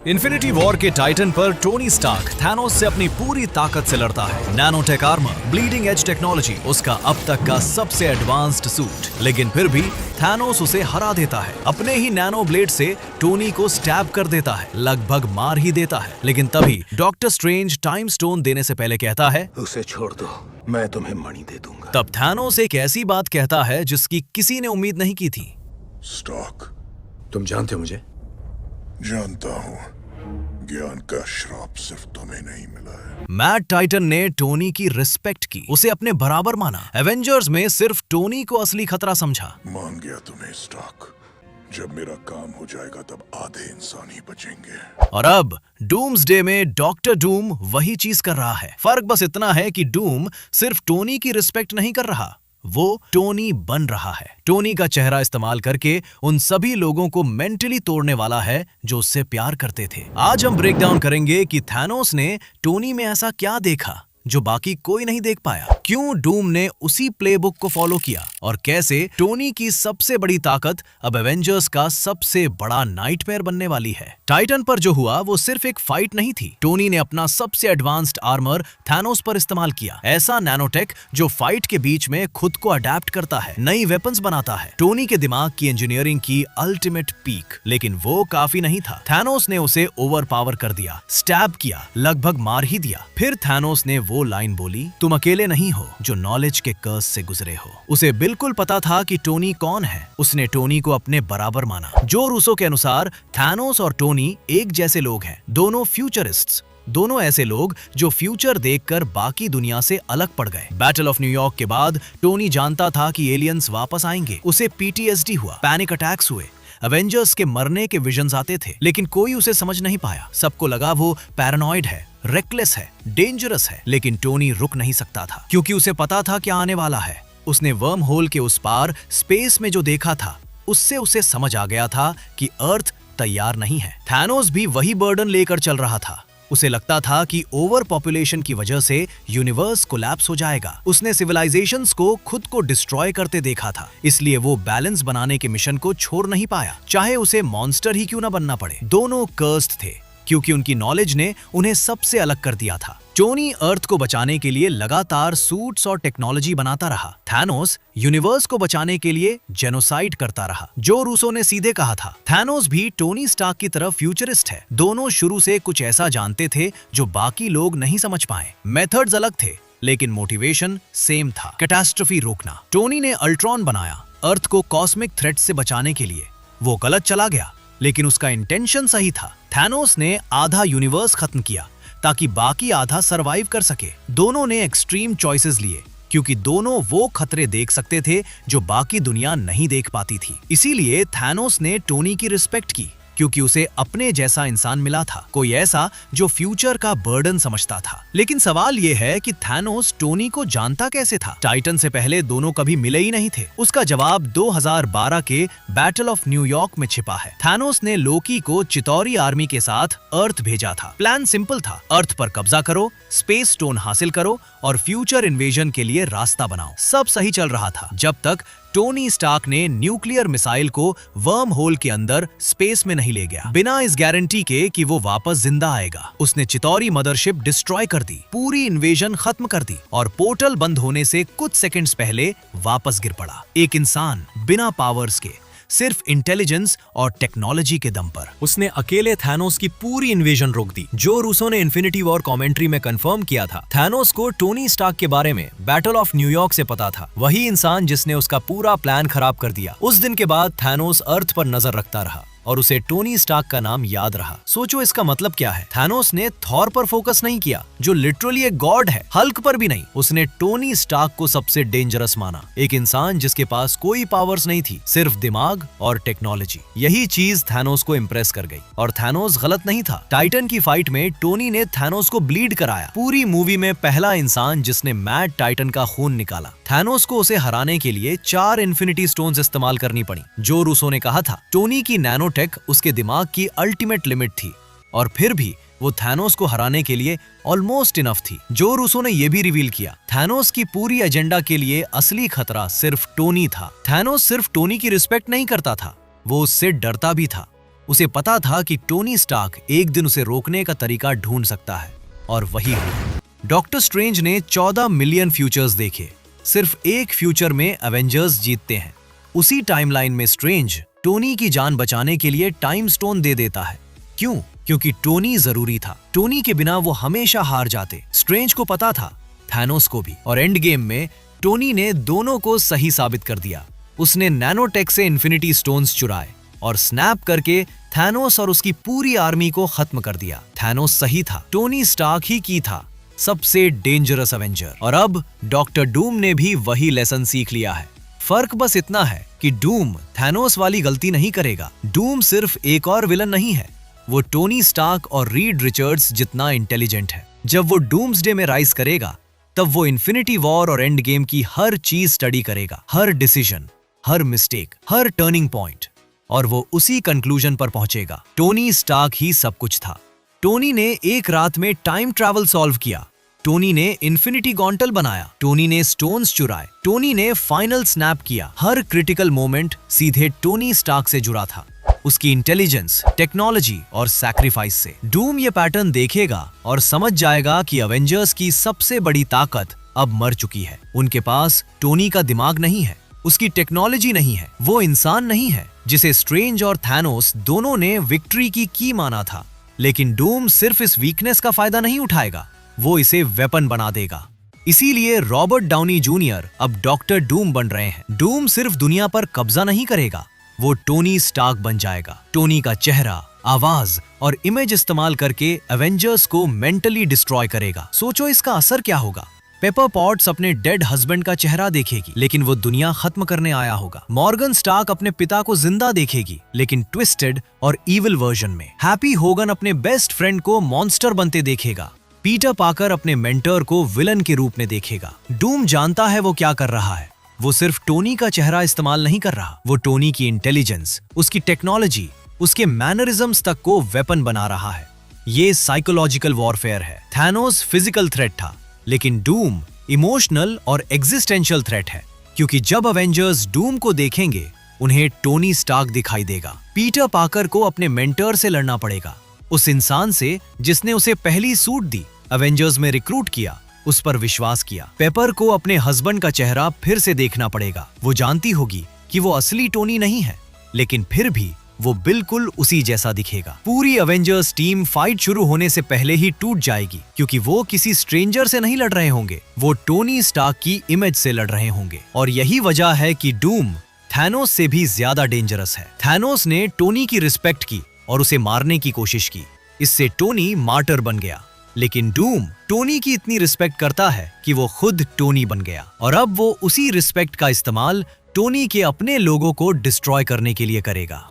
Infinity war के Titan पर Tony Stark Thanos से अपनी पूरी ताकत से लड़ता है। Nanotech armour, bleeding edge technology उसका अब तक का सबसे एडवांस्ड सूट, लेकिन फिर भी थैनोस उसे हरा देता है। अपने ही नैनो ब्लेड से टोनी को स्टैब कर देता है, लगभग मार ही देता है। लेकिन तभी डॉक्टर स्ट्रेंज टाइम स्टोन देने से पहले कहता है, उसे छोड़ दो, मैं तुम्हें मणि दे दूंगा। तब थैनोस एक ऐसी बात कहता है जिसकी किसी ने उम्मीद नहीं की थी। स्टार्क, तुम जानते हो मुझे? जानता हूँ। ज्ञान का श्राप सिर्फ तुम्हें नहीं मिला है। मैट टाइटन ने टोनी की रिस्पेक्ट की, उसे अपने बराबर माना। एवेंजर्स में सिर्फ टोनी को असली खतरा समझा। मान गया तुम्हें स्टार्क। जब मेरा काम हो जाएगा तब आधे इंसान ही बचेंगे। और अब डूम्सडे में डॉक्टर डूम वही चीज कर रहा है। फर्क बस इतना है कि डूम सिर्फ टोनी की रिस्पेक्ट नहीं कर रहा, वो टोनी बन रहा है। टोनी का चेहरा इस्तेमाल करके उन सभी लोगों को मेंटली तोड़ने वाला है जो उससे प्यार करते थे। आज हम ब्रेक डाउन करेंगे कि थैनोस ने टोनी में ऐसा क्या देखा जो बाकी कोई नहीं देख पाया, क्यों डूम ने उसी प्लेबुक को फॉलो किया और कैसे टोनी की सबसे बड़ी ताकत अब एवेंजर्स का सबसे बड़ा नाइटमेयर बनने वाली है। टाइटन पर जो हुआ वो सिर्फ एक फाइट नहीं थी। टोनी ने अपना सबसे एडवांस्ड आर्मर थैनोस पर इस्तेमाल किया, ऐसा नैनोटेक जो फाइट के बीच में खुद को अडेप्ट करता है, नई वेपन्स बनाता है। टोनी के दिमाग की इंजीनियरिंग की अल्टीमेट पीक। लेकिन वो काफी नहीं था। थैनोस ने उसे ओवर पावर कर दिया, स्टैब किया, लगभग मार ही दिया। फिर थैनोस ने वो लाइन बोली, तुम अकेले नहीं हो जो नॉलेज के कर्स से गुजरे हो। उसे बिल्कुल पता था कि टोनी कौन है। उसने टोनी को अपने बराबर माना। जो रूसो के अनुसार थैनोस और टोनी एक जैसे लोग हैं, दोनों फ्यूचरिस्ट्स, दोनों ऐसे लोग जो फ्यूचर देखकर बाकी दुनिया से अलग पड़ गए। बैटल ऑफ न्यूयॉर्क के बाद टोनी जानता था कि एलियंस वापस आएंगे। उसे पीटीएसडी हुआ, पैनिक अटैक्स हुए, एवेंजर्स के मरने के विजन्स आते थे, लेकिन कोई उसे समझ नहीं पाया। सबको लगा वो पैरानॉइड है, रेकलेस है, डेंजरस है। लेकिन टोनी रुक नहीं सकता था, क्योंकि उसे पता था क्या आने वाला है। उसने वर्म होल के उस पार स्पेस में जो देखा था, उससे उसे समझ आ गया था कि अर्थ तैयार नहीं है। थैनोस भी वही बर्डन लेकर चल रहा था। उसे लगता था कि ओवर पॉपुलेशन की वजह से यूनिवर्स कोलैप्स हो जाएगा। उसने सिविलाइजेशंस को खुद को डिस्ट्रॉय करते देखा था, इसलिए वो बैलेंस बनाने के मिशन को छोड़ नहीं पाया, चाहे उसे मॉन्स्टर ही क्यों ना बनना पड़े। दोनों कर्स्ड थे, क्योंकि उनकी नॉलेज ने उन्हें सबसे अलग कर दिया था। टोनी अर्थ को बचाने के लिए लगातार सूट्स और टेक्नोलॉजी बनाता रहा। थैनोस यूनिवर्स को बचाने के लिए जेनोसाइड करता रहा। जो रूसो ने सीधे कहा था, थैनोस भी टोनी स्टार्क की तरह फ्यूचरिस्ट है। दोनों शुरू से कुछ ऐसा जानते थे जो बाकी लोग नहीं समझ पाए। मेथड्स अलग थे, लेकिन मोटिवेशन सेम था, कैटास्ट्रोफी रोकना। टोनी ने अल्ट्रॉन बनाया अर्थ को कॉस्मिक थ्रेट से बचाने के लिए। वो गलत चला गया, लेकिन उसका इंटेंशन सही था। थैनोस ने आधा यूनिवर्स खत्म किया ताकि बाकी आधा सरवाइव कर सके। दोनों ने एक्सट्रीम चॉइसेस लिए, क्योंकि दोनों वो खतरे देख सकते थे जो बाकी दुनिया नहीं देख पाती थी। इसीलिए थैनोस ने टोनी की रिस्पेक्ट की, क्योंकि उसे अपने जैसा इंसान मिला था, कोई ऐसा जो फ्यूचर का बर्डन समझता था। लेकिन सवाल यह है कि थैनोस टोनी को जानता कैसे था? टाइटन से पहले दोनों कभी मिले ही नहीं थे। उसका जवाब 2012 के बैटल ऑफ न्यूयॉर्क में छिपा है। थैनोस ने लोकी को चितौरी आर्मी के साथ अर्थ भेजा था। प्लान सिंपल था, अर्थ पर कब्जा करो, स्पेस स्टोन हासिल करो और फ्यूचर इन्वेजन के लिए रास्ता बनाओ। सब सही चल रहा था, जब तक टोनी स्टार्क ने न्यूक्लियर मिसाइल को वर्म होल के अंदर स्पेस में नहीं ले गया, बिना इस गारंटी के कि वो वापस जिंदा आएगा। उसने चितौरी मदरशिप डिस्ट्रॉय कर दी, पूरी इन्वेजन खत्म कर दी और पोर्टल बंद होने से कुछ सेकंड्स पहले वापस गिर पड़ा। एक इंसान बिना पावर्स के, सिर्फ इंटेलिजेंस और टेक्नोलॉजी के दम पर। उसने अकेले थैनोस की पूरी इन्वेजन रोक दी। जो रूसो ने इन्फिनिटी वॉर कमेंट्री में कंफर्म किया था, थैनोस को टोनी स्टार्क के बारे में बैटल ऑफ न्यूयॉर्क से पता था। वही इंसान जिसने उसका पूरा प्लान खराब कर दिया। उस दिन के बाद थैनोस अर्थ पर नजर रखता रहा और उसे टोनी स्टार्क का नाम याद रहा। सोचो इसका मतलब क्या है? थैनोस ने थॉर पर फोकस नहीं किया, जो लिटरली एक गॉड है, हल्क पर भी नहीं। उसने टोनी स्टार्क को सबसे डेंजरस माना, एक इंसान जिसके पास कोई पावर्स नहीं थी, सिर्फ दिमाग और टेक्नोलॉजी। यही चीज थैनोस को इम्प्रेस कर गई और थैनोस गलत नहीं था। टाइटन की फाइट में टोनी ने थैनोस को ब्लीड कराया। पूरी मूवी में पहला इंसान जिसने मैड टाइटन का खून निकाला। थैनोस को उसे हराने के लिए 4 इन्फिनिटी स्टोन्स इस्तेमाल करनी पड़ी। जो रूसो ने कहा था, टोनी की नैनोटेक उसके दिमाग की अल्टीमेट लिमिट थी, और फिर भी वो थैनोस को हराने के लिए ऑलमोस्ट इनफ थी। जो रूसो ने यह भी रिवील किया, थैनोस की पूरी एजेंडा के लिए असली खतरा सिर्फ टोनी था। थैनोस सिर्फ टोनी की रिस्पेक्ट नहीं करता था, वो उससे डरता भी था। उसे पता था कि टोनी स्टार्क एक दिन उसे रोकने का तरीका ढूंढ सकता है, और वही हुआ। डॉक्टर स्ट्रेंज ने 14 मिलियन फ्यूचर्स देखे। सिर्फ एक फ्यूचर में एवेंजर्स जीतते हैं। उसी टाइमलाइन में स्ट्रेंज टोनी की जान बचाने के लिए टाइम स्टोन दे देता है। क्यों? क्योंकि टोनी जरूरी था। टोनी के बिना वो हमेशा हार जाते। स्ट्रेंज को पता था, थैनोस को भी। और एंड गेम में टोनी ने दोनों को सही साबित कर दिया। उसने नैनोटेक से इन्फिनिटी स्टोन्स चुराए और स्नैप करके थैनोस और उसकी पूरी आर्मी को खत्म कर दिया। थैनोस सही था, टोनी स्टार्क ही की था सबसे डेंजरस एवेंजर। और अब डॉक्टर डूम ने भी वही लेसन सीख लिया है। फर्क बस इतना है कि डूम थैनोस वाली गलती नहीं करेगा। डूम सिर्फ एक और विलन नहीं है, वो टोनी स्टार्क और रीड रिचर्ड्स जितना इंटेलिजेंट है। जब वो डूम्सडे में राइज करेगा, तब वो इन्फिनिटी वॉर और एंड गेम की हर चीज स्टडी करेगा, हर डिसीजन, हर मिस्टेक, हर टर्निंग पॉइंट, और वो उसी कंक्लूजन पर पहुंचेगा। टोनी स्टार्क ही सब कुछ था। टोनी ने एक रात में टाइम ट्रैवल सॉल्व किया। टोनी ने इन्फिनिटी गॉन्टल बनाया। टोनी ने स्टोन्स चुराए। टोनी ने फाइनल स्नैप किया। हर क्रिटिकल मोमेंट सीधे टोनी स्टार्क से जुड़ा था, उसकी इंटेलिजेंस, टेक्नोलॉजी और सैक्रिफाइस से। डूम ये पैटर्न देखेगा और समझ जाएगा कि एवेंजर्स की सबसे बड़ी ताकत अब मर चुकी है। उनके पास टोनी का दिमाग नहीं है, उसकी टेक्नोलॉजी नहीं है, वो इंसान नहीं है जिसे स्ट्रेंज और थैनोस दोनों ने विक्ट्री की माना था। लेकिन डूम सिर्फ इस वीकनेस का फायदा नहीं उठाएगा, वो इसे वेपन बना देगा। इसीलिए रॉबर्ट डाउनी जूनियर अब डॉक्टर डूम बन रहे हैं। डूम सिर्फ दुनिया पर कब्जा नहीं करेगा, वो टोनी स्टार्क बन जाएगा। टोनी का चेहरा, आवाज और इमेज इस्तेमाल करके एवेंजर्स को मेंटली डिस्ट्रॉय करेगा। सोचो इसका असर क्या होगा। पेपर पॉट्स अपने डेड हस्बैंड का चेहरा देखेगी, लेकिन वो दुनिया खत्म करने आया होगा। मॉर्गन स्टार्क अपने पिता को जिंदा देखेगी, लेकिन ट्विस्टेड और इविल वर्जन में। हैप्पी होगन अपने बेस्ट फ्रेंड को मॉन्स्टर बनते देखेगा। पीटर पाकर अपने मेंटर को विलन के रूप में देखेगा। डूम जानता है वो क्या कर रहा है। वो सिर्फ टोनी का चेहरा इस्तेमाल नहीं कर रहा, वो टोनी की इंटेलिजेंस, उसकी टेक्नोलॉजी, उसके मैनरिज्म्स तक को वेपन बना रहा है। ये साइकोलॉजिकल वॉरफेयर है। थैनोस फिजिकल थ्रेट था, लेकिन डूम इमोशनल और एग्जिस्टेंशियल थ्रेट है। क्योंकि जब एवेंजर्स डूम को देखेंगे, उन्हें टोनी स्टार्क दिखाई देगा। पीटर पाकर को अपने मेंटर से लड़ना पड़ेगा, उस इंसान से जिसने उसे पहली सूट दी, एवेंजर्स में रिक्रूट किया, उस पर विश्वास किया। पेपर को अपने हस्बैंड का चेहरा फिर से देखना पड़ेगा। वो जानती होगी कि वो असली टोनी नहीं है, लेकिन फिर भी वो बिल्कुल उसी जैसा दिखेगा। पूरी एवेंजर्स टीम फाइट शुरू होने से पहले ही टूट जाएगी, क्योंकि वो किसी स्ट्रेंजर से नहीं लड़ रहे होंगे, वो टोनी स्टार्क की इमेज से लड़ रहे होंगे। और यही वजह है कि डूम थैनोस से भी ज्यादा डेंजरस है। थैनोस ने टोनी की रिस्पेक्ट की और उसे मारने की कोशिश की, इससे टोनी मार्टर बन गया। लेकिन डूम टोनी की इतनी रिस्पेक्ट करता है कि वो खुद टोनी बन गया, और अब वो उसी रिस्पेक्ट का इस्तेमाल टोनी के अपने लोगों को डिस्ट्रॉय करने के लिए करेगा।